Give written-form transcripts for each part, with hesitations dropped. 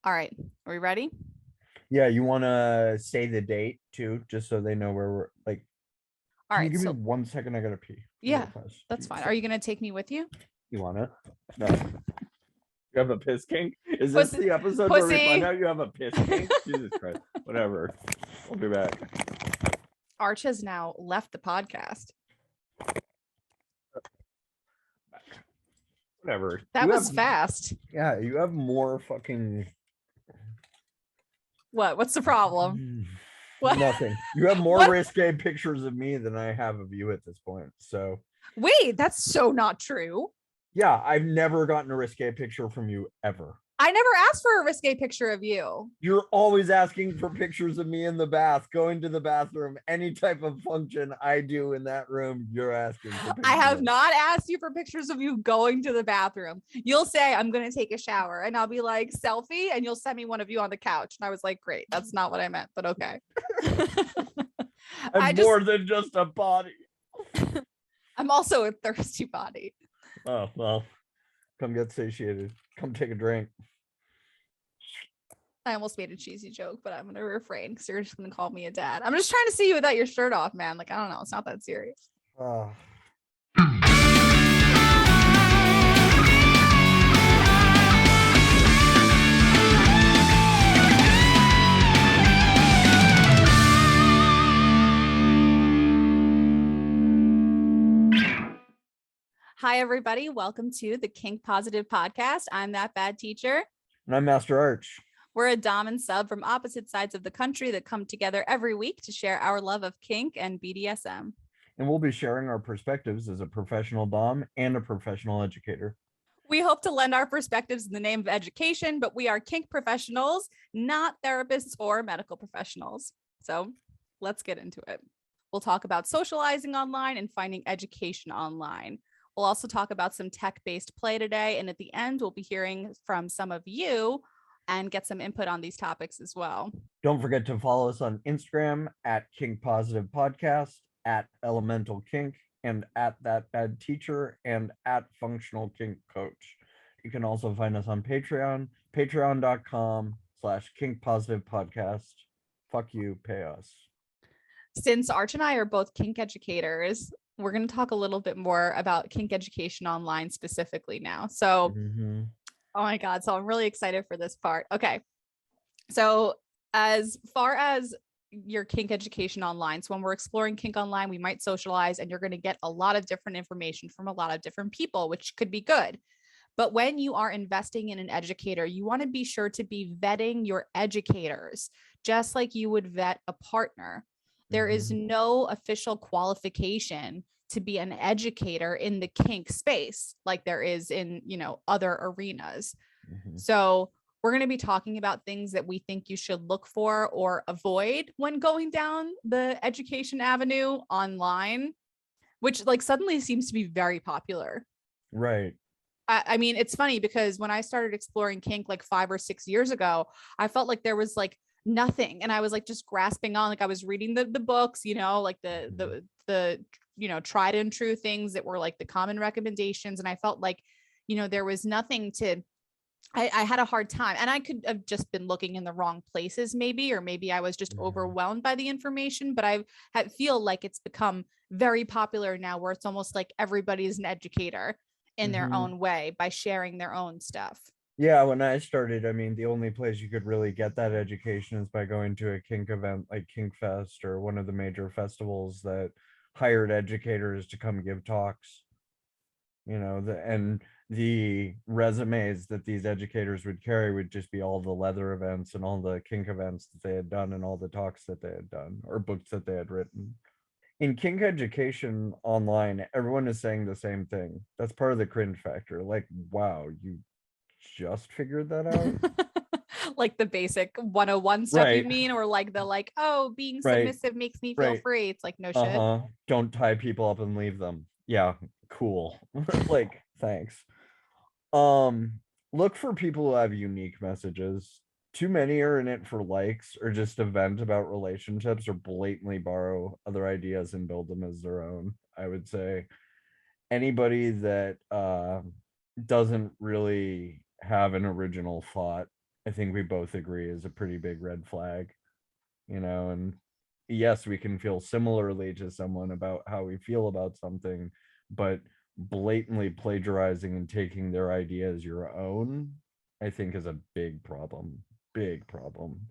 All right. Are we ready? Yeah, you want to say the date too, just so they know where we're like. All Can you right. give me So 1 second? I gotta pee. yeah, that's fine. Are you gonna take me with you? You want it? No. You have a piss kink? Is this Pussy. the episode where we find out you have a piss kink? Jesus Christ. Whatever. I'll be back. Arch has now left the podcast. Whatever. That was fast. Yeah, you have more fucking. What? What's the problem? What? Nothing. You have more risque pictures of me than I have of you at this point. So. Wait, that's so not true. Yeah, I've never gotten a risque picture from you ever. I never asked for a risque picture of you. You're always asking for pictures of me in the bath, going to the bathroom, any type of function I do in that room, you're asking for pictures. I have not asked you for pictures of you going to the bathroom. You'll say, I'm going to take a shower. And I'll be like, selfie. And you'll send me one of you on the couch. And I was like, great. That's not what I meant, but okay. I'm more than just a body. I'm also a thirsty body. Oh, well, come get satiated. Come take a drink. I almost made a cheesy joke, but I'm going to refrain because you're just going to call me a dad. I'm just trying to see you without your shirt off, man. Like, I don't know. It's not that serious. Hi, everybody. Welcome to the Kink Positive Podcast. I'm that bad teacher. And I'm Master Arch. We're a dom and sub from opposite sides of the country that come together every week to share our love of kink and BDSM. And we'll be sharing our perspectives as a professional dom and a professional educator. We hope to lend our perspectives in the name of education, but we are kink professionals, not therapists or medical professionals. So let's get into it. We'll talk about socializing online and finding education online. We'll also talk about some tech-based play today. And at the end, we'll be hearing from some of you and get some input on these topics as well. Don't forget to follow us on Instagram at Kink Positive Podcast, at Elemental Kink, and at That Bad Teacher, and at Functional Kink Coach. You can also find us on Patreon, patreon.com/Kink Positive Podcast. Fuck you, pay us. Since Arch and I are both kink educators, we're going to talk a little bit more about kink education online specifically now. So oh my God. So I'm really excited for this part. Okay. So as far as your kink education online, so when we're exploring kink online, we might socialize and you're going to get a lot of different information from a lot of different people, which could be good. But when you are investing in an educator, you want to be sure to be vetting your educators, just like you would vet a partner. There is no official qualification to be an educator in the kink space like there is in, other arenas. So we're going to be talking about things that we think you should look for or avoid when going down the education avenue online, which suddenly seems to be very popular. Right. I mean, it's funny because when I started exploring kink 5 or 6 years ago, I felt like there was nothing. And I was just grasping on, I was reading the books, the tried and true things that were the common recommendations. And I felt there was nothing to, I had a hard time, and I could have just been looking in the wrong places maybe, or maybe I was just overwhelmed by the information, but I feel like it's become very popular now where it's almost like everybody's an educator in their own way by sharing their own stuff. Yeah, when I started, I mean, the only place you could really get that education is by going to a kink event like Kink Fest or one of the major festivals that hired educators to come give talks. And the resumes that these educators would carry would just be all the leather events and all the kink events that they had done and all the talks that they had done or books that they had written. In kink education online, everyone is saying the same thing. That's part of the cringe factor. Wow, you just figured that out. The basic 101 stuff, right? You mean, or being submissive makes me feel free. It's no shit. Don't tie people up and leave them. Yeah, cool. Thanks. Look for people who have unique messages. Too many are in it for likes or just a vent about relationships or blatantly borrow other ideas and build them as their own. I would say anybody that doesn't really have an original thought I think we both agree is a pretty big red flag, and yes, we can feel similarly to someone about how we feel about something, but blatantly plagiarizing and taking their idea as your own, I think is a big problem. Big problem.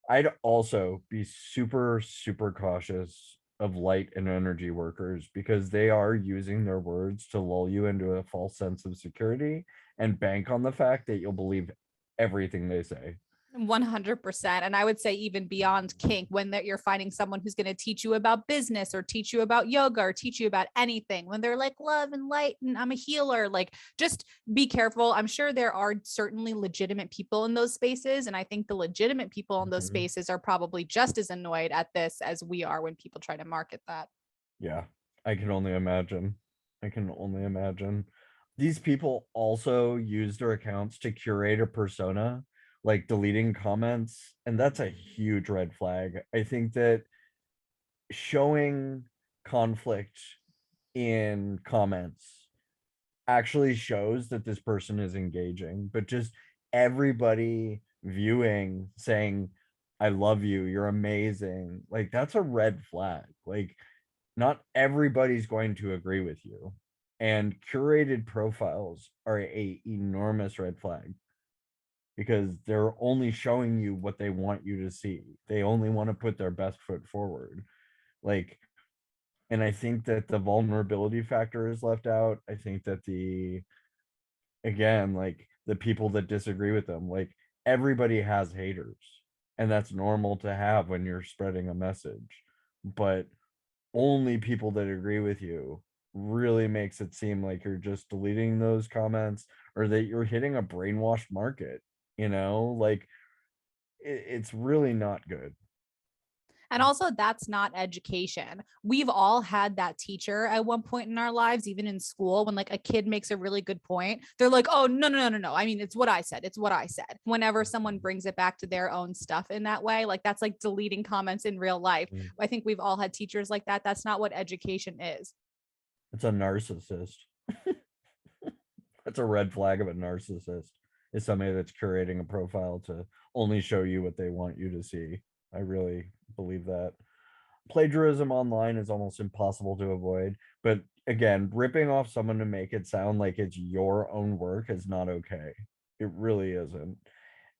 I'd also be super, super cautious of light and energy workers because they are using their words to lull you into a false sense of security and bank on the fact that you'll believe everything they say. 100%. And I would say even beyond kink, when you're finding someone who's going to teach you about business or teach you about yoga or teach you about anything, when they're like love and light and I'm a healer, like just be careful. I'm sure there are certainly legitimate people in those spaces. And I think the legitimate people in those spaces are probably just as annoyed at this as we are when people try to market that. Yeah, I can only imagine. I can only imagine. These people also use their accounts to curate a persona, like deleting comments, and that's a huge red flag. I think that showing conflict in comments actually shows that this person is engaging, but just everybody viewing saying, I love you, you're amazing. Like that's a red flag. Like not everybody's going to agree with you. And curated profiles are a enormous red flag because they're only showing you what they want you to see. They only want to put their best foot forward. Like, and I think that the vulnerability factor is left out. I think that again, like the people that disagree with them, like everybody has haters, and that's normal to have when you're spreading a message. But only people that agree with you really makes it seem like you're just deleting those comments or that you're hitting a brainwashed market, like it's really not good. And also, that's not education. We've all had that teacher at one point in our lives, even in school, when like a kid makes a really good point. They're like, oh, no, no, no, no, no. I mean, it's what I said. It's what I said. Whenever someone brings it back to their own stuff in that way, like that's like deleting comments in real life. I think we've all had teachers like that. That's not what education is. It's a narcissist. That's a red flag of a narcissist, is somebody that's curating a profile to only show you what they want you to see. I really believe that. Plagiarism online is almost impossible to avoid, but again, ripping off someone to make it sound like it's your own work is not okay. It really isn't.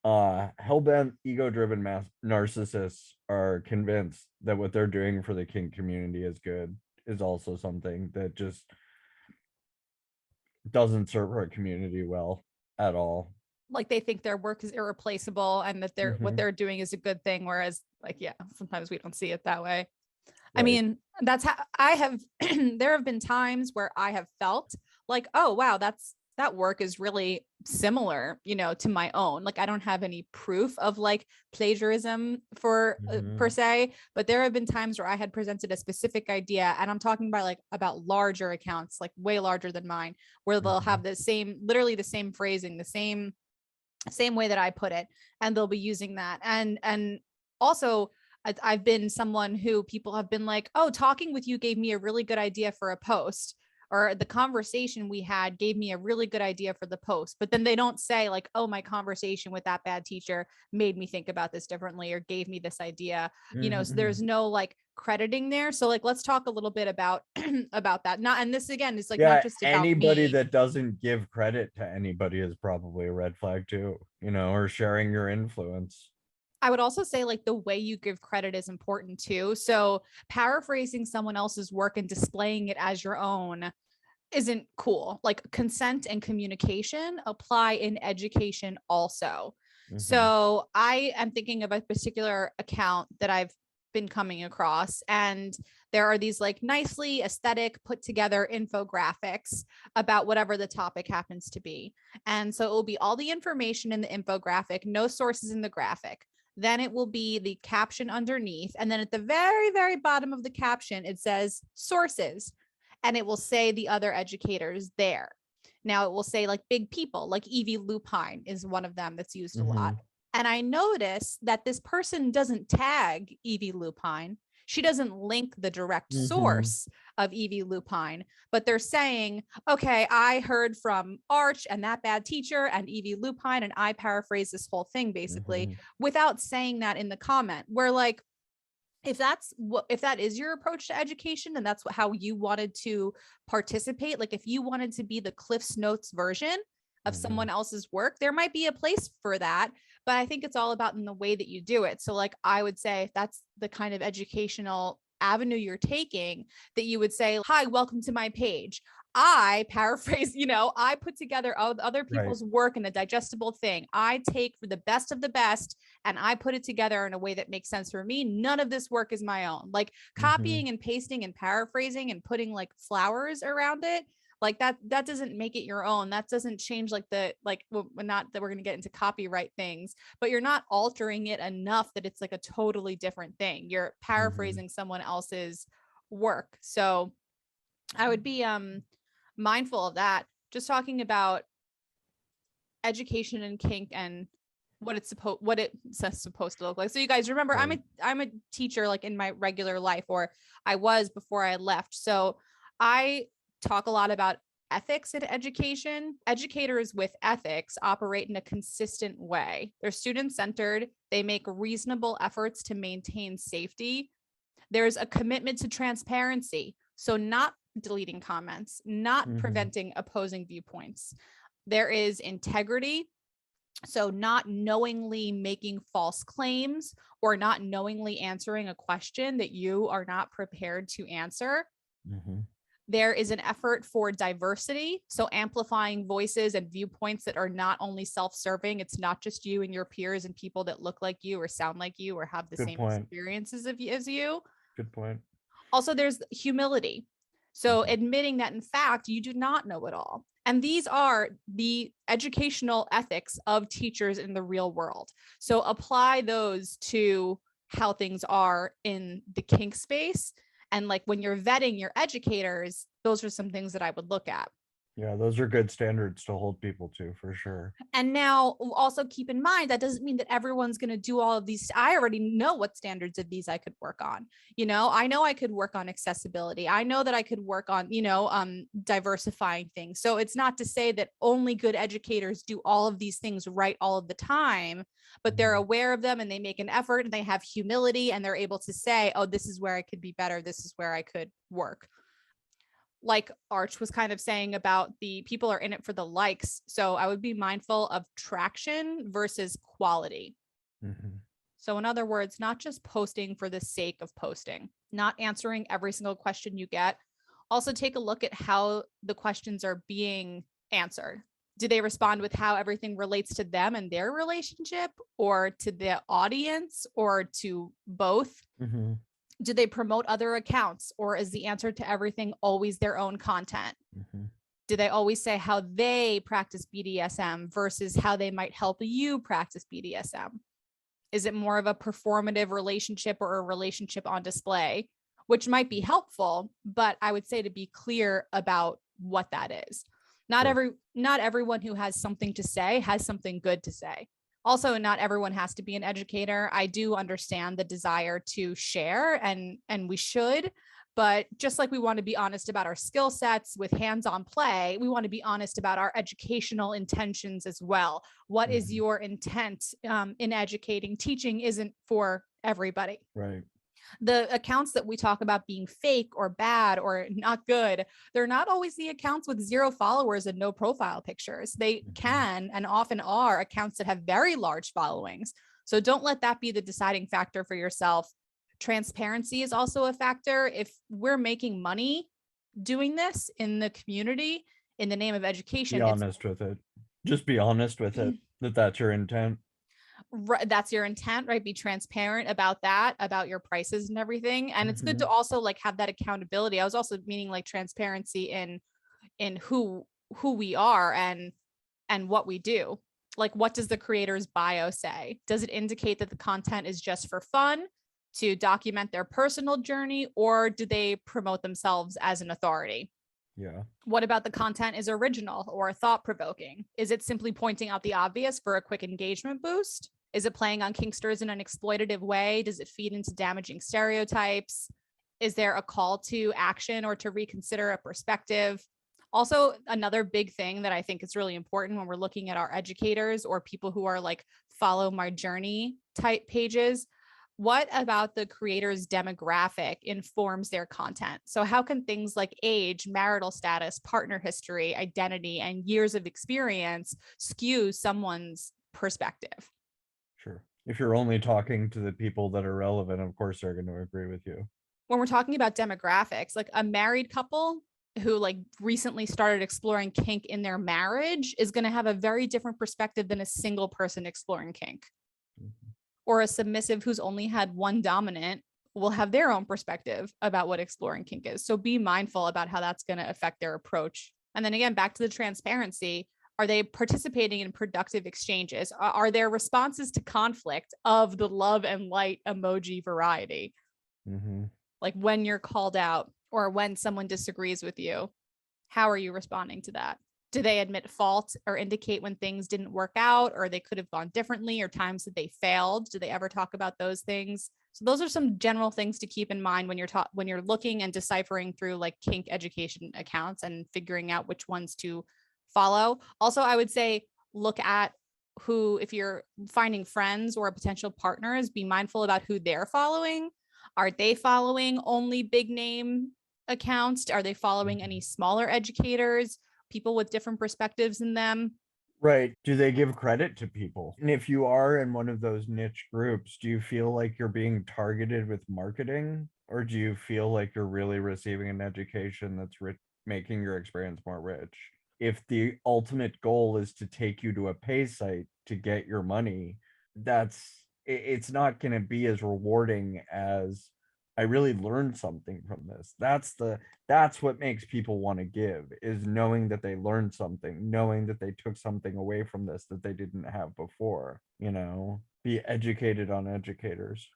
Hellbent, ego-driven narcissists are convinced that what they're doing for the kink community is good, is also something that just doesn't serve our community well at all. Like they think their work is irreplaceable and that what they're doing is a good thing. Whereas, like, yeah, sometimes we don't see it that way. I mean, that's how I have, there have been times where I have felt like, oh, wow, that work is really similar, to my own. Like I don't have any proof of like plagiarism per se, but there have been times where I had presented a specific idea, and I'm talking about larger accounts, like way larger than mine, where they'll have literally the same phrasing, the same way that I put it, and they'll be using that. And also I've been someone who people have been like, oh, talking with you gave me a really good idea for a post, or the conversation we had gave me a really good idea for the post. But then they don't say like, oh, my conversation with that bad teacher made me think about this differently or gave me this idea. So there's no like crediting there. So like, let's talk a little bit about about that. And this again is like not just about anybody me. that doesn't give credit to anybody is probably a red flag too, or sharing your influence. I would also say like the way you give credit is important too. So paraphrasing someone else's work and displaying it as your own isn't cool. Like consent and communication apply in education also. So I am thinking of a particular account that I've been coming across, and there are these like nicely aesthetic put together infographics about whatever the topic happens to be. And so it will be all the information in the infographic, no sources in the graphic. Then it will be the caption underneath. And then at the very, very bottom of the caption, it says sources, and it will say the other educators there. Now it will say like big people, like Evie Lupine is one of them that's used a lot. And I notice that this person doesn't tag Evie Lupine. She doesn't link the direct source of Evie Lupine, but they're saying, okay, I heard from Arch and that bad teacher and Evie Lupine, and I paraphrase this whole thing basically without saying that in the comment. Where like, if that is your approach to education and that's how you wanted to participate, like if you wanted to be the Cliff's Notes version of someone else's work, there might be a place for that. But I think it's all about in the way that you do it. So like, I would say if that's the kind of educational avenue you're taking, that you would say, hi, welcome to my page. I paraphrase, I put together other people's work in a digestible thing. I take the best of the best and I put it together in a way that makes sense for me. None of this work is my own. Like copying and pasting and paraphrasing and putting like flowers around it, like that doesn't make it your own. That doesn't change not that we're going to get into copyright things, but you're not altering it enough that it's like a totally different thing. You're paraphrasing someone else's work. So I would be mindful of that. Just talking about education and kink and what it's supposed to look like. So you guys remember, I'm a teacher like in my regular life, or I was before I left. So I talk a lot about ethics in education. Educators with ethics operate in a consistent way. They're student-centered. They make reasonable efforts to maintain safety. There's a commitment to transparency. So not deleting comments, not preventing opposing viewpoints. There is integrity. So not knowingly making false claims or not knowingly answering a question that you are not prepared to answer. There is an effort for diversity. So amplifying voices and viewpoints that are not only self-serving. It's not just you and your peers and people that look like you or sound like you or have the same experiences as you. Good point. Also, there's humility. So admitting that, in fact, you do not know it all. And these are the educational ethics of teachers in the real world. So apply those to how things are in the kink space. And like when you're vetting your educators, those are some things that I would look at. Yeah, those are good standards to hold people to, for sure. And now also keep in mind, that doesn't mean that everyone's going to do all of these. I already know what standards of these I could work on. I know I could work on accessibility. I know that I could work on, diversifying things. So it's not to say that only good educators do all of these things right all of the time, but they're aware of them and they make an effort and they have humility and they're able to say, oh, this is where I could be better. This is where I could work. Like Arch was kind of saying about the people are in it for the likes. So I would be mindful of traction versus quality. So in other words, not just posting for the sake of posting, not answering every single question you get. Also take a look at how the questions are being answered. Do they respond with how everything relates to them and their relationship, or to the audience, or to both? Do they promote other accounts, or is the answer to everything always their own content? Do they always say how they practice BDSM versus how they might help you practice BDSM? Is it more of a performative relationship or a relationship on display, which might be helpful, but I would say to be clear about what that is. Not everyone who has something to say has something good to say. Also, not everyone has to be an educator. I do understand the desire to share, and we should, but just like we want to be honest about our skill sets with hands-on play, we want to be honest about our educational intentions as well. What is your intent in educating? Teaching isn't for everybody. Right. The accounts that we talk about being fake or bad or not good, they're not always the accounts with 0 followers and no profile pictures. They can and often are accounts that have very large followings. So don't let that be the deciding factor for yourself. Transparency is also a factor. If we're making money doing this in the community in the name of education, be honest with it. Just be honest with it, that's your intent. That's your intent, right? Be transparent about that, about your prices and everything. And it's good to also like have that accountability. I was also meaning like transparency in who we are and what we do. Like, what does the creator's bio say? Does it indicate that the content is just for fun, to document their personal journey, or do they promote themselves as an authority? Yeah. What about the content is original or thought-provoking? Is it simply pointing out the obvious for a quick engagement boost? Is it playing on kinksters in an exploitative way? Does it feed into damaging stereotypes? Is there a call to action or to reconsider a perspective? Also, another big thing that I think is really important when we're looking at our educators or people who are like follow my journey type pages, what about the creator's demographic informs their content? So how can things like age, marital status, partner history, identity, and years of experience skew someone's perspective? Sure. If you're only talking to the people that are relevant, of course they're going to agree with you. When we're talking about demographics, like a married couple who like recently started exploring kink in their marriage is going to have a very different perspective than a single person exploring kink. Mm-hmm. Or a submissive who's only had one dominant will have their own perspective about what exploring kink is. So be mindful about how that's going to affect their approach. And then again, back to the transparency. Are they participating in productive exchanges? Are there responses to conflict of the love and light emoji variety? Mm-hmm. Like when you're called out or when someone disagrees with you, how are you responding to that? Do they admit fault or indicate when things didn't work out or they could have gone differently or times that they failed? Do they ever talk about those things? So those are some general things to keep in mind when you're looking and deciphering through like kink education accounts and figuring out which ones to follow. Also, I would say look at who, if you're finding friends or potential partners, be mindful about who they're following. Are they following only big name accounts? Are they following any smaller educators? People with different perspectives than them? Right. Do they give credit to people? And if you are in one of those niche groups, do you feel like you're being targeted with marketing? Or do you feel like you're really receiving an education that's making your experience more rich? If the ultimate goal is to take you to a pay site to get your money, it's not going to be as rewarding as I really learned something from this. That's what makes people want to give, is knowing that they learned something, knowing that they took something away from this that they didn't have before, be educated on educators.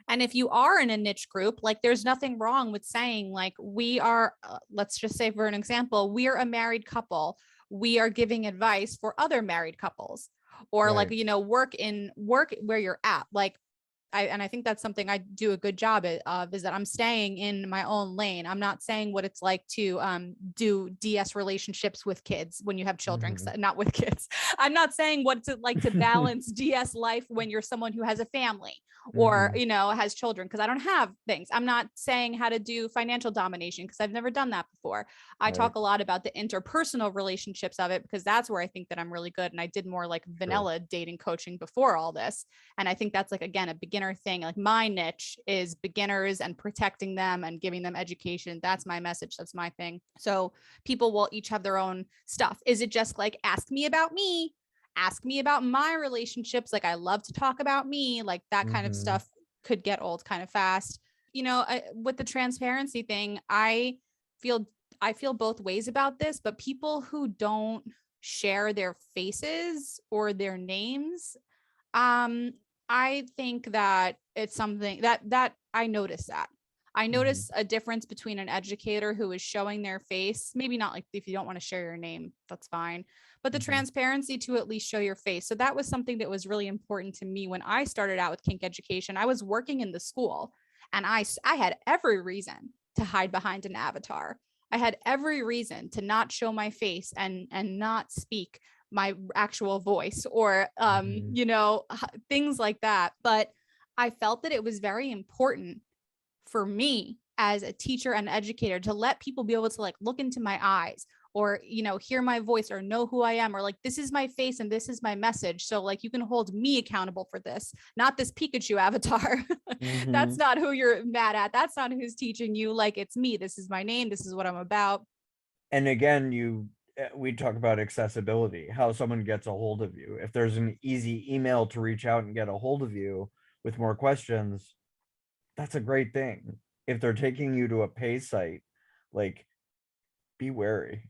And if you are in a niche group, like there's nothing wrong with saying like, we are, let's just say for an example, we are a married couple. We are giving advice for other married couples, or right. Like, work where you're at. Like, I think that's something I do a good job of, is that I'm staying in my own lane. I'm not saying what it's like to do DS relationships with kids when you have children, not with kids. I'm not saying what it's like to balance DS life when you're someone who has a family or, has children, because I don't have things. I'm not saying how to do financial domination because I've never done that before. I talk a lot about the interpersonal relationships of it because that's where I think that I'm really good. And I did more like vanilla dating coaching before all this. And I think that's like, again, a beginner thing. Like my niche is beginners and protecting them and giving them education. That's my message. That's my thing. So people will each have their own stuff. Is it just like, ask me about me? Ask me about my relationships. Like I love to talk about me, like that kind of stuff could get old kind of fast. With the transparency thing, I feel both ways about this, but people who don't share their faces or their names, I think that it's something that I notice that. I notice a difference between an educator who is showing their face, maybe not like if you don't want to share your name, that's fine, but the transparency to at least show your face. So that was something that was really important to me when I started out with kink education. I was working in the school and I had every reason to hide behind an avatar. I had every reason to not show my face and not speak my actual voice or, things like that. But I felt that it was very important for me as a teacher and educator to let people be able to like look into my eyes or, hear my voice or know who I am, or like, this is my face and this is my message. So like, you can hold me accountable for this, not this Pikachu avatar. That's not who you're mad at. That's not who's teaching you. Like, it's me. This is my name. This is what I'm about. And again, we talk about accessibility, how someone gets a hold of you. If there's an easy email to reach out and get a hold of you with more questions, that's a great thing. If they're taking you to a pay site, like, be wary.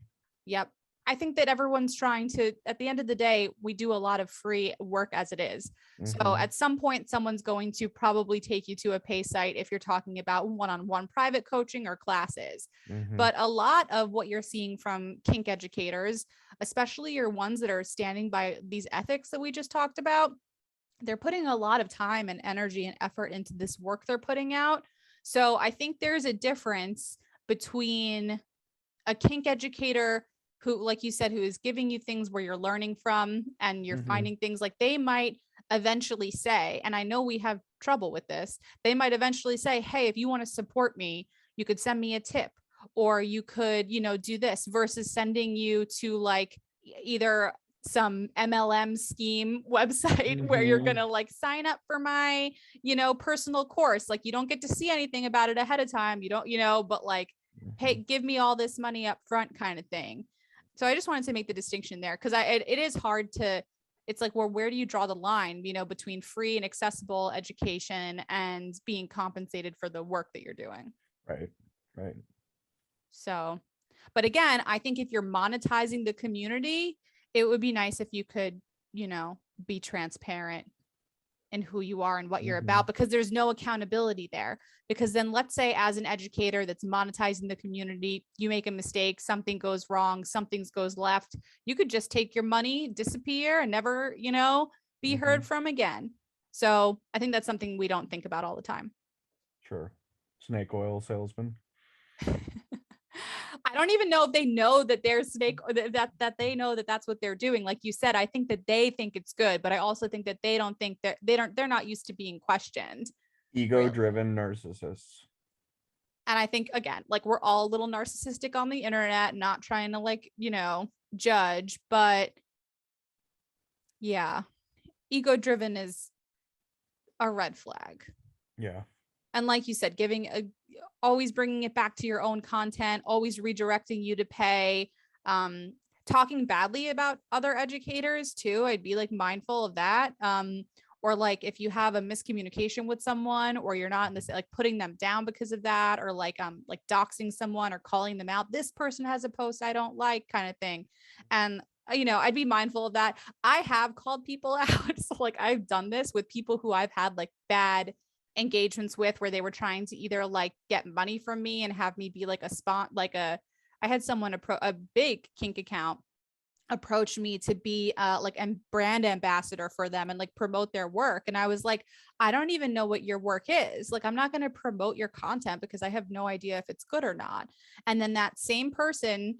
Yep. I think that everyone's trying to, at the end of the day, we do a lot of free work as it is. So at some point, someone's going to probably take you to a pay site if you're talking about one-on-one private coaching or classes. But a lot of what you're seeing from kink educators, especially your ones that are standing by these ethics that we just talked about, they're putting a lot of time and energy and effort into this work they're putting out. So I think there's a difference between a kink educator who, like you said, who is giving you things where you're learning from and you're finding things, like they might eventually say, and I know we have trouble with this, they might eventually say, hey, if you want to support me, you could send me a tip, or you could, do this, versus sending you to like either some MLM scheme website where you're going to like sign up for my, personal course. Like you don't get to see anything about it ahead of time. You don't, but like, hey, give me all this money up front kind of thing. So I just wanted to make the distinction there, because it is hard to, it's like, well, where do you draw the line, between free and accessible education and being compensated for the work that you're doing? Right. So, but again, I think if you're monetizing the community, it would be nice if you could, be transparent in who you are and what you're about, because there's no accountability there. Because then let's say as an educator that's monetizing the community, you make a mistake, something goes wrong, something goes left, you could just take your money, disappear, and never, be heard from again. So I think that's something we don't think about all the time. Sure. Snake oil salesman. I don't even know if they know that they're snake, or that they know that that's what they're doing. Like you said, I think that they think it's good, but I also think that they don't think that they're not used to being questioned. Ego-driven narcissists. And I think, again, like we're all a little narcissistic on the internet, not trying to like, judge, but yeah, ego-driven is a red flag. Yeah. And like you said, always bringing it back to your own content, always redirecting you to pay, talking badly about other educators too. I'd be like mindful of that. Or like if you have a miscommunication with someone, or you're not in this, like putting them down because of that, or like doxing someone or calling them out. This person has a post I don't like, kind of thing. And I'd be mindful of that. I have called people out. So like I've done this with people who I've had like bad engagements with, where they were trying to either like get money from me and have me be like I had someone a big kink account approach me to be like a brand ambassador for them and like promote their work. And I was like, I don't even know what your work is. Like, I'm not going to promote your content because I have no idea if it's good or not. And then that same person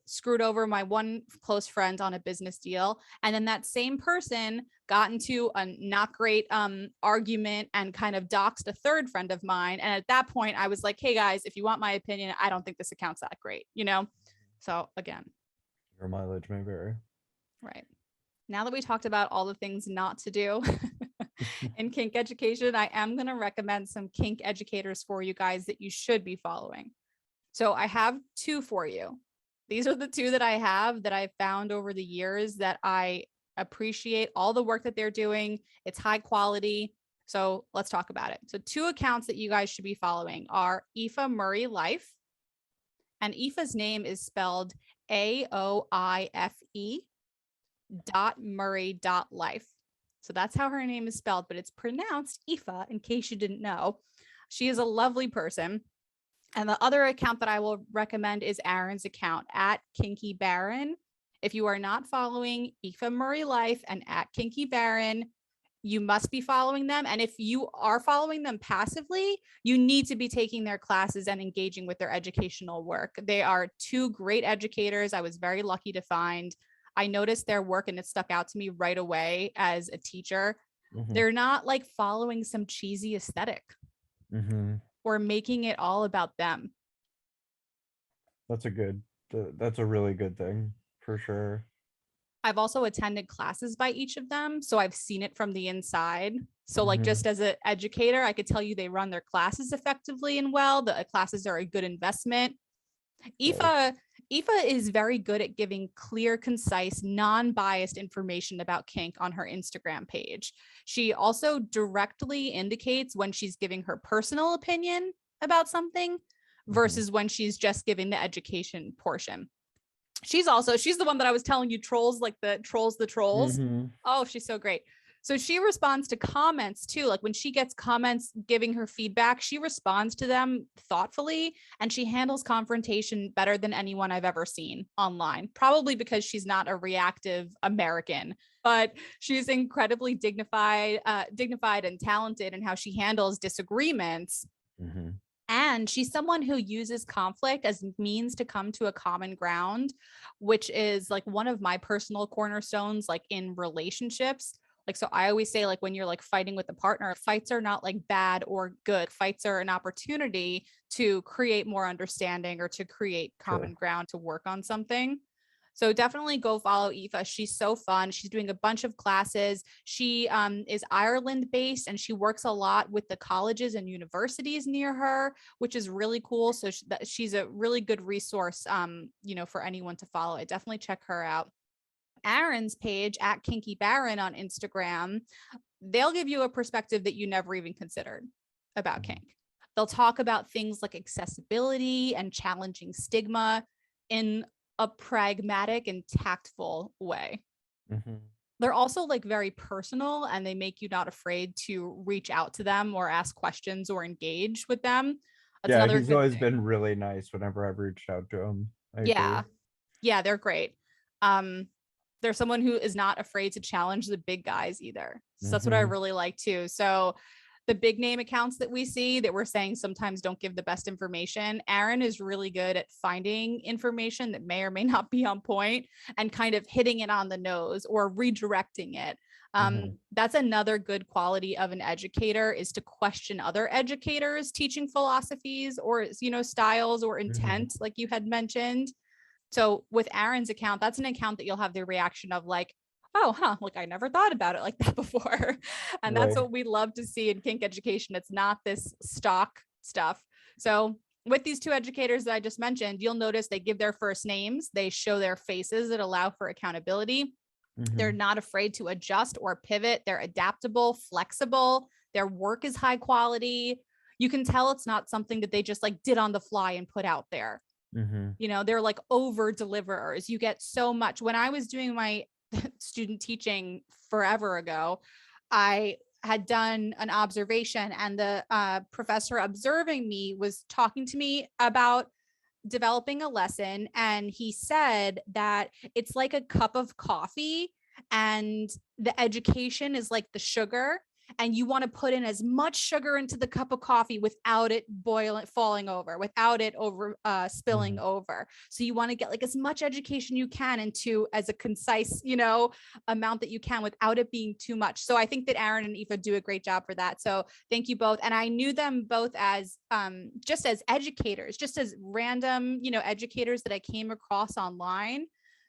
screwed over my one close friend on a business deal. And then that same person got into a not great argument and kind of doxed a third friend of mine. And at that point I was like, hey guys, if you want my opinion, I don't think this account's that great, So again, your mileage may vary. Right. Now that we talked about all the things not to do in kink education, I am going to recommend some kink educators for you guys that you should be following. So I have two for you. These are the two that I have that I've found over the years that I appreciate all the work that they're doing. It's high quality. So let's talk about it. So two accounts that you guys should be following are Aoife Murray Life. And Aoife's name is spelled AOIFE.Murray.life. So that's how her name is spelled, but it's pronounced Aoife, in case you didn't know. She is a lovely person. And the other account that I will recommend is Aaron's account at Kinky Baron. If you are not following Aoife Murray Life and at Kinky Baron, you must be following them. And if you are following them passively, you need to be taking their classes and engaging with their educational work. They are two great educators. I was very lucky to find. I noticed their work and it stuck out to me right away as a teacher. They're not like following some cheesy aesthetic or making it all about them. That's a really good thing for sure. I've also attended classes by each of them, so I've seen it from the inside. So like just as an educator, I could tell you they run their classes effectively and well. The classes are a good investment. Aoife is very good at giving clear, concise, non-biased information about kink on her Instagram page. She also directly indicates when she's giving her personal opinion about something versus when she's just giving the education portion. She's the one that I was telling you trolls the trolls. Oh, she's so great. So she responds to comments too. Like when she gets comments giving her feedback, she responds to them thoughtfully, and she handles confrontation better than anyone I've ever seen online, probably because she's not a reactive American. but she's incredibly dignified and talented in how she handles disagreements. Mm-hmm. And she's someone who uses conflict as means to come to a common ground, which is like one of my personal cornerstones, like in relationships. Like, so I always say, like, when you're like fighting with a partner, fights are not like bad or good. Fights are an opportunity to create more understanding or to create common Sure. ground to work on something. So definitely go follow Aoife. She's so fun. She's doing a bunch of classes. She is Ireland based and she works a lot with the colleges and universities near her, which is really cool. So she's a really good resource, for anyone to follow. I definitely check her out. Aaron's page at Kinky Baron on Instagram, they'll give you a perspective that you never even considered about Mm-hmm. kink. They'll talk about things like accessibility and challenging stigma in a pragmatic and tactful way. Mm-hmm. They're also like very personal and they make you not afraid to reach out to them or ask questions or engage with them. That's Yeah, another he's good always thing. been really nice whenever I've reached out to him. I agree. Yeah. Yeah, they're great. Um, they're someone who is not afraid to challenge the big guys either. So that's what I Mm-hmm. really like too. So the big name accounts that we see that we're saying sometimes don't give the best information, Aaron is really good at finding information that may or may not be on point and kind of hitting it on the nose or redirecting it. Mm-hmm. That's another good quality of an educator, is to question other educators teaching philosophies or styles or Mm-hmm. intent, like you had mentioned. So with Aaron's account, that's an account that you'll have the reaction of like, oh, huh, like I never thought about it like that before. And that's Right. what we love to see in kink education. It's not this stock stuff. So with these two educators that I just mentioned, you'll notice they give their first names, they show their faces that allow for accountability. They're Mm-hmm. not afraid to adjust or pivot. They're adaptable, flexible. Their work is high quality. You can tell it's not something that they just like did on the fly and put out there. Mm-hmm. They're like over deliverers. You get so much. When I was doing my student teaching forever ago, I had done an observation and the professor observing me was talking to me about developing a lesson. And he said that it's like a cup of coffee and the education is like the sugar. And you want to put in as much sugar into the cup of coffee without it falling over, without it spilling Mm-hmm. over. So you want to get like as much education you can into as a concise, amount that you can without it being too much. So I think that Aaron and Aoife do a great job for that. So thank you both. And I knew them both as just as educators, just as random, educators that I came across online.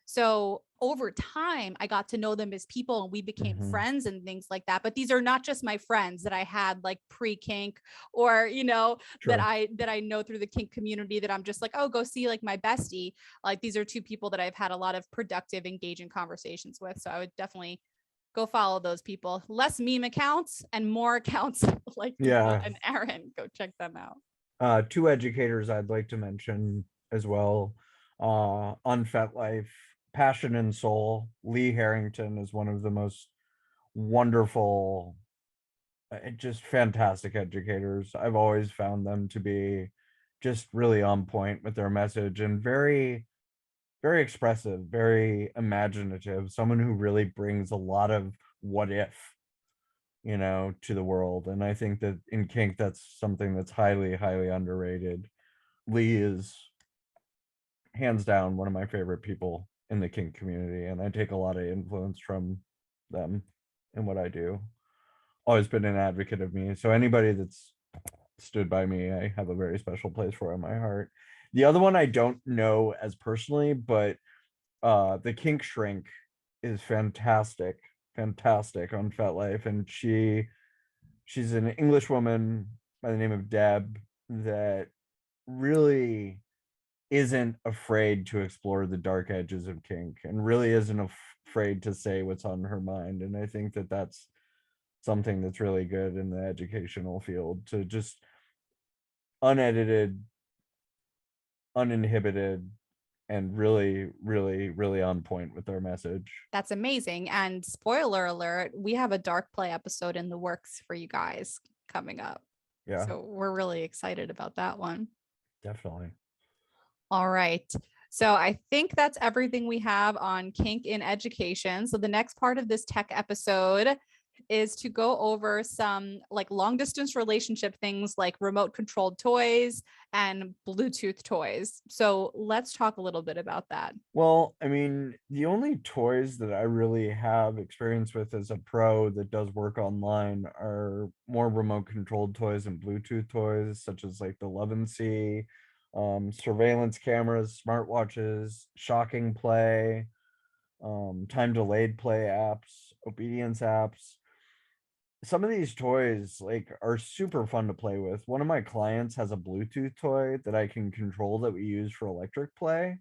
So over time, I got to know them as people and we became Mm-hmm. friends and things like that. But these are not just my friends that I had like pre-kink or, Sure. that I know through the kink community that I'm just like, oh, go see like my bestie. Like these are two people that I've had a lot of productive, engaging conversations with. So I would definitely go follow those people. Less meme accounts and more accounts like Aoife Yeah. and Aaron. Go check them out. Two educators I'd like to mention as well. On FetLife, Passion and Soul. Lee Harrington is one of the most wonderful, just fantastic educators. I've always found them to be just really on point with their message and very, very expressive, very imaginative. Someone who really brings a lot of what if, to the world. And I think that in kink, that's something that's highly, highly underrated. Lee is hands down one of my favorite people in the kink community, and I take a lot of influence from them in what I do. Always been an advocate of me. So anybody that's stood by me, I have a very special place for in my heart. The other one I don't know as personally, but the kink shrink is fantastic, fantastic on FetLife. And she's an English woman by the name of Deb that really isn't afraid to explore the dark edges of kink and really isn't afraid to say what's on her mind. And I think that that's something that's really good in the educational field, to just unedited, uninhibited, and really, really, really on point with their message. That's amazing. And spoiler alert, we have a dark play episode in the works for you guys coming up. Yeah, So we're really excited about that one. definitely. All right. So I think that's everything we have on kink in education. So the next part of this tech episode is to go over some like long distance relationship things like remote controlled toys and Bluetooth toys. So let's talk a little bit about that. Well, I mean, the only toys that I really have experience with as a pro that does work online are more remote controlled toys and Bluetooth toys, such as like the 11C, surveillance cameras, smartwatches, shocking play, time delayed play apps, obedience apps. Some of these toys like are super fun to play with. One of my clients has a Bluetooth toy that I can control that we use for electric play,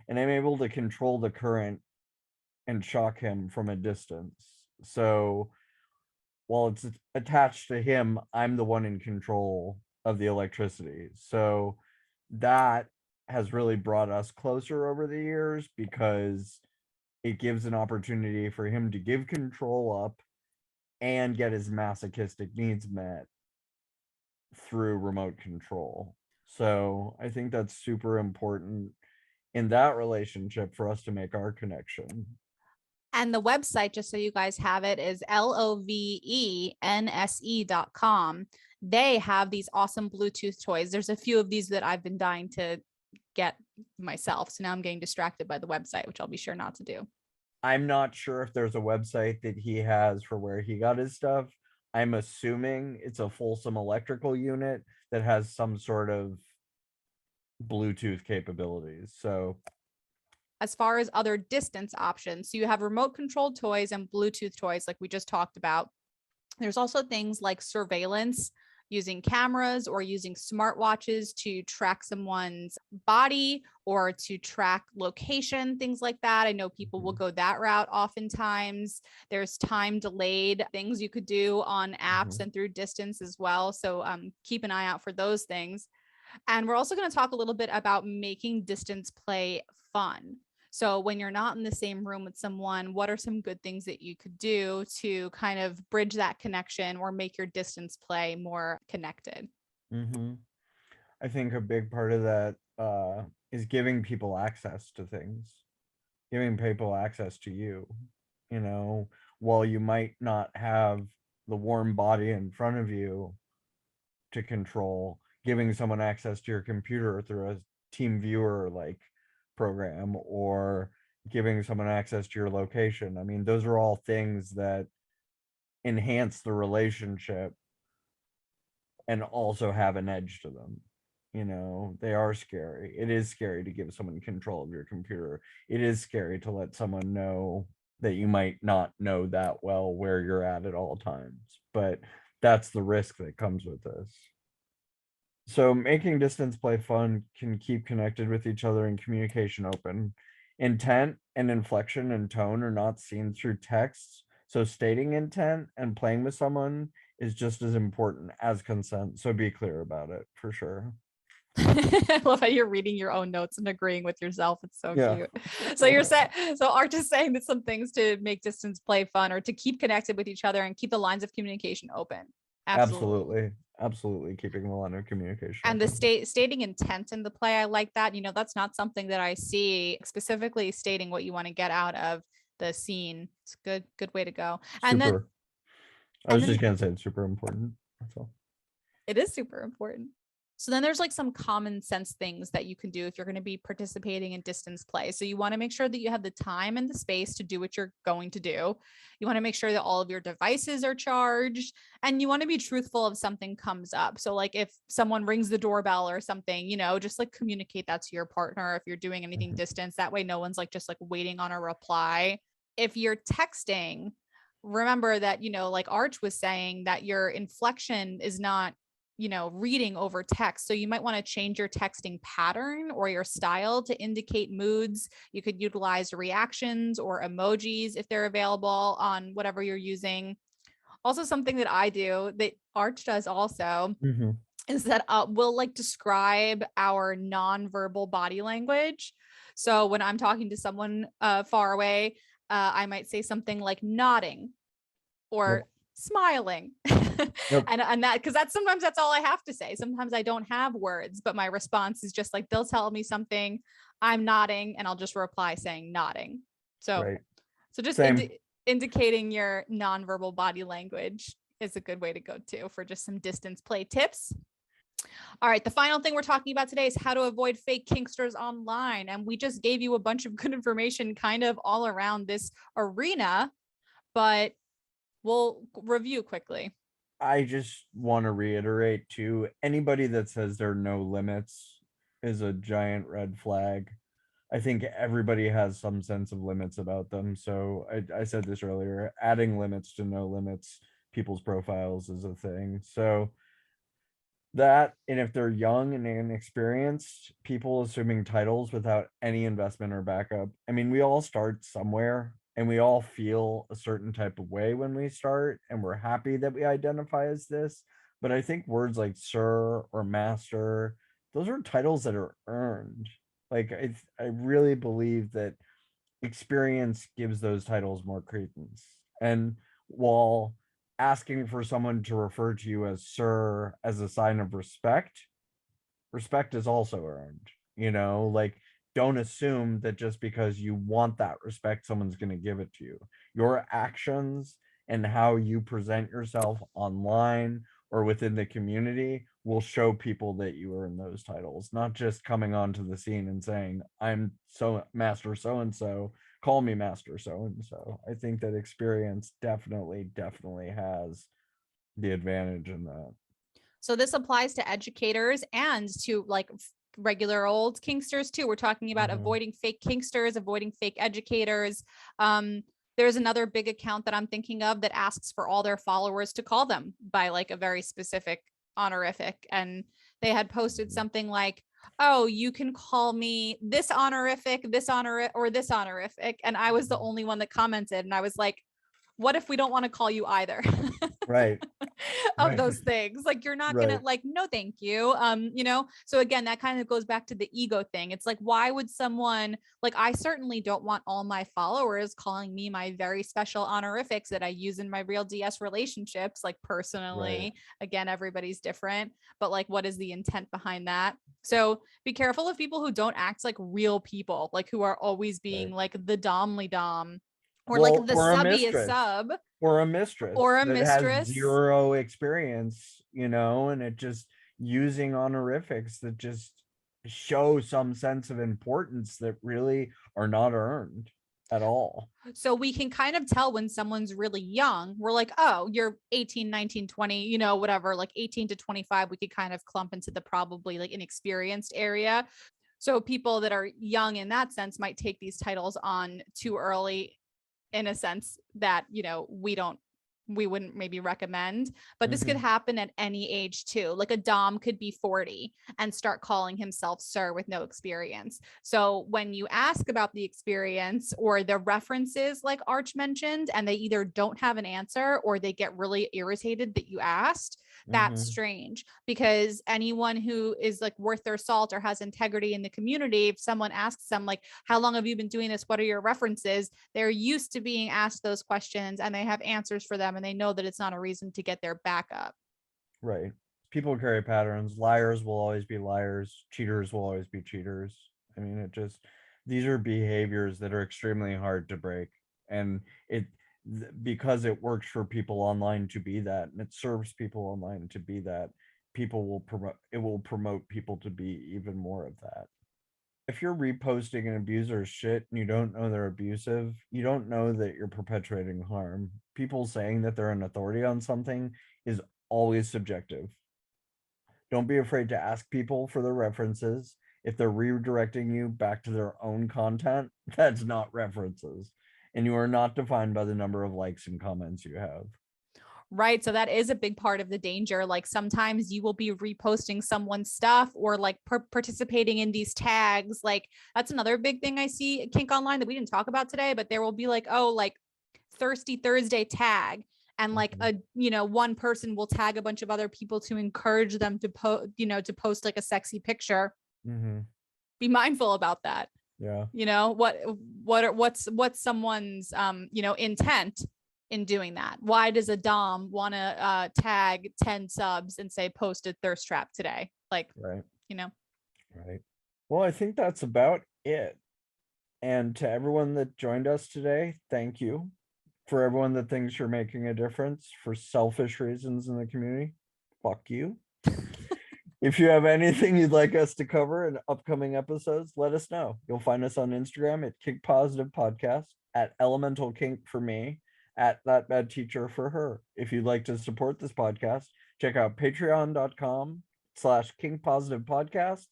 and I'm able to control the current and shock him from a distance. So while it's attached to him, I'm the one in control of the electricity. So that has really brought us closer over the years because it gives an opportunity for him to give control up and get his masochistic needs met through remote control. So I think that's super important in that relationship for us to make our connection. And the website, just so you guys have it, is lovense.com. They have these awesome Bluetooth toys. There's a few of these that I've been dying to get myself. So now I'm getting distracted by the website, which I'll be sure not to do. I'm not sure if there's a website that he has for where he got his stuff. I'm assuming it's a Folsom electrical unit that has some sort of Bluetooth capabilities. So as far as other distance options, so you have remote controlled toys and Bluetooth toys, like we just talked about. There's also things like surveillance using cameras or using smartwatches to track someone's body or to track location, things like that. I know people will go that route oftentimes. There's time delayed things you could do on apps and through distance as well. So keep an eye out for those things. And we're also going to talk a little bit about making distance play fun. So when you're not in the same room with someone, what are some good things that you could do to kind of bridge that connection or make your distance play more connected? I think a big part of that is giving people access to things, giving people access to you. You know, while you might not have the warm body in front of you to control, giving someone access to your computer through a team viewer like program, or giving someone access to your location. I mean, those are all things that enhance the relationship and also have an edge to them. You know, they are scary. It is scary to give someone control of your computer. It is scary to let someone know that you might not know that well where you're at all times, but that's the risk that comes with this. So making distance play fun can keep connected with each other and communication open. Intent and inflection and tone are not seen through texts. So stating intent and playing with someone is just as important as consent. So be clear about it for sure. I love how you're reading your own notes and agreeing with yourself. It's so Yeah. cute. So you're saying, so Art is saying that some things to make distance play fun or to keep connected with each other and keep the lines of communication open. Absolutely keeping the line of communication And the open. stating intent in the play, I like that. You know, that's not something that I see specifically stating what you want to get out of the scene. It's a good way to go. And then, Super. I was just gonna say it's super important. That's all. it is super important. So then there's like some common sense things that you can do if you're going to be participating in distance play. So you want to make sure that you have the time and the space to do what you're going to do. You want to make sure that all of your devices are charged, and you want to be truthful if something comes up. So like if someone rings the doorbell or something, you know, just like communicate that to your partner if you're doing anything distance. That way no one's like just like waiting on a reply. If you're texting, remember that, you know, like Arch was saying, that your inflection is not, you know, reading over text. So you might want to change your texting pattern or your style to indicate moods. You could utilize reactions or emojis if they're available on whatever you're using. Also, something that I do that Arch does also is that we'll like describe our nonverbal body language. So when I'm talking to someone far away, I might say something like nodding or Yep. smiling. Yep. And that, because sometimes that's all I have to say. Sometimes I don't have words, but my response is just like, they'll tell me something, I'm nodding, and I'll just reply saying nodding. So Right. so just Same. indicating your nonverbal body language is a good way to go too for just some distance play tips. All right, the final thing we're talking about today is how to avoid fake kinksters online. And we just gave you a bunch of good information kind of all around this arena, but we'll review quickly. I just want to reiterate too, anybody that says there are no limits is a giant red flag. I think everybody has some sense of limits about them. So I said this earlier, adding limits to no limits people's profiles is a thing. So that, and if they're young and inexperienced, people assuming titles without any investment or backup. I mean, we all start somewhere and we all feel a certain type of way when we start, and we're happy that we identify as this. But I think words like sir or master, those are titles that are earned. Like I really believe that experience gives those titles more credence. And while asking for someone to refer to you as sir as a sign of respect, respect is also earned. Like, don't assume that just because you want that respect, someone's going to give it to you. Your actions and how you present yourself online or within the community will show people that you earn those titles, not just coming onto the scene and saying, I'm so master so and so, call me master so and so. I think that experience definitely has the advantage in that. So this applies to educators and to like regular old kinksters too. We're talking about avoiding fake kinksters, avoiding fake educators. There's another big account that I'm thinking of that asks for all their followers to call them by like a very specific honorific. And they had posted something like, oh, you can call me this honorific, this honor, or this honorific. And I was the only one that commented. And I was like, what if we don't want to call you either? Right. Of those things, like you're not gonna like, no thank you. So again, that kind of goes back to the ego thing. It's like, why would someone, like, I certainly don't want all my followers calling me my very special honorifics that I use in my real DS relationships, like personally. Again, everybody's different, but like, what is the intent behind that? So be careful of people who don't act like real people, like who are always being like the domly dom, or like the subbiest sub, or a mistress that has zero experience, and it just using honorifics that just show some sense of importance that really are not earned at all. So we can kind of tell when someone's really young. We're like, oh, you're 18, 19, 20, whatever, like 18 to 25, we could kind of clump into the probably like inexperienced area. So people that are young in that sense might take these titles on too early, in a sense that, we wouldn't maybe recommend, but this could happen at any age too. Like a dom could be 40 and start calling himself sir with no experience. So when you ask about the experience or the references, like Arch mentioned, and they either don't have an answer or they get really irritated that you asked, that's strange, because anyone who is like worth their salt or has integrity in the community, if someone asks them like, how long have you been doing this? What are your references? They're used to being asked those questions and they have answers for them, and they know that it's not a reason to get their back up. Right. People carry patterns. Liars will always be liars. Cheaters will always be cheaters. I mean, these are behaviors that are extremely hard to break. And because it works for people online to be that, and it serves people online to be that, it will promote people to be even more of that. If you're reposting an abuser's shit and you don't know they're abusive, you don't know that you're perpetuating harm. People saying that they're an authority on something is always subjective. Don't be afraid to ask people for their references. If they're redirecting you back to their own content, that's not references. And you are not defined by the number of likes and comments you have. Right. So that is a big part of the danger. Like sometimes you will be reposting someone's stuff or like participating in these tags. Like that's another big thing I see at Kink Online that we didn't talk about today, but there will be like, oh, like Thirsty Thursday tag. And like one person will tag a bunch of other people to encourage them to post like a sexy picture. Be mindful about that. Yeah. What's someone's, intent. in doing that? Why does a Dom want to tag 10 subs and say posted thirst trap today? Like, right. Right. Well, I think that's about it. And to everyone that joined us today, thank you. For everyone that thinks you're making a difference for selfish reasons in the community, fuck you. If you have anything you'd like us to cover in upcoming episodes, let us know. You'll find us on Instagram at Kink Positive Podcast, at Elemental Kink for me, at That Bad Teacher for her. If you'd like to support this podcast, check out patreon.com/Kink Positive Podcast.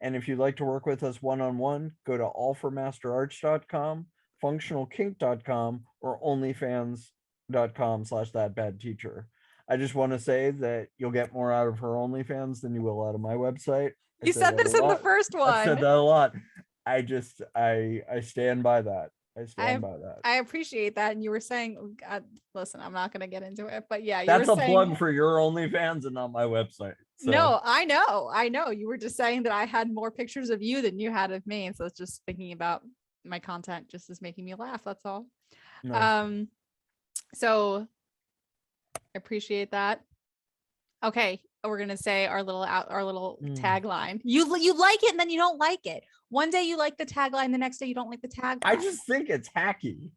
And if you'd like to work with us one-on-one, go to allformasterarts.com, functionalkink.com, or onlyfans.com/thatbadteacher. I just want to say that you'll get more out of her OnlyFans than you will out of my website. You said this in the first one. I've said that a lot. I stand by that. I stand by that. I appreciate that. And you were saying, listen, I'm not going to get into it, but yeah, that's a plug for your OnlyFans and not my website. So. No, I know. You were just saying that I had more pictures of you than you had of me. And so it's just thinking about my content just is making me laugh. That's all. Nice. So I appreciate that. Okay, we're gonna say our little tagline. You like it and then you don't like it. One day you like the tagline, the next day you don't like the tagline. I just think it's hacky.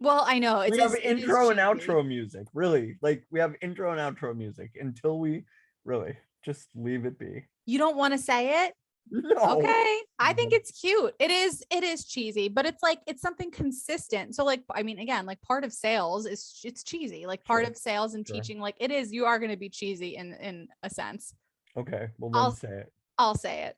Well, I know we have intro and outro music. Really, like we have intro and outro music until we really just leave it be. You don't want to say it? No. Okay. I think it's cute. It is cheesy, but it's like it's something consistent. So like, I mean, again, like part of sales is it's cheesy. Like part of sales and teaching, like it is, you are going to be cheesy in a sense. Okay. Well, then say it. I'll say it.